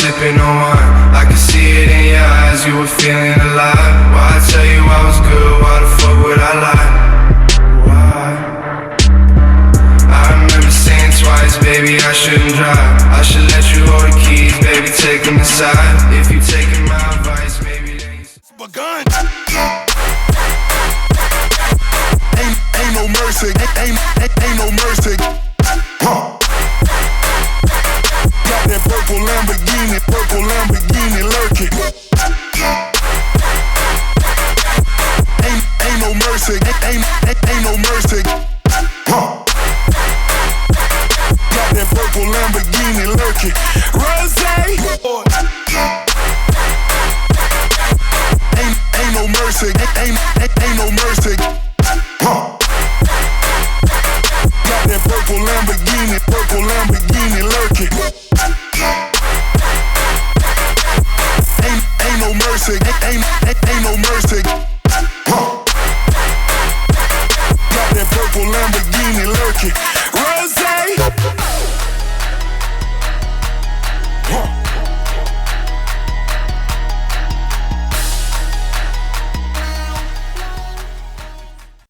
sipping on wine. I could see it in your eyes, you were feeling alive. Why I tell you I was good, why the fuck would I lie? Why? I remember saying twice, baby, I shouldn't drive. I should let you hold the keys, baby, take them aside. If you taking my advice, maybe then you begun. Ain't no mercy, ain't no mercy. Got that purple Lamborghini lurking. Ain't no mercy, ain't no mercy. Got that purple Lamborghini lurking. Rose. Ain't no mercy, ain't no mercy. Got that purple Lamborghini lurking. Ain't no mercy, ain't no mercy. Got that purple Lamborghini lurking.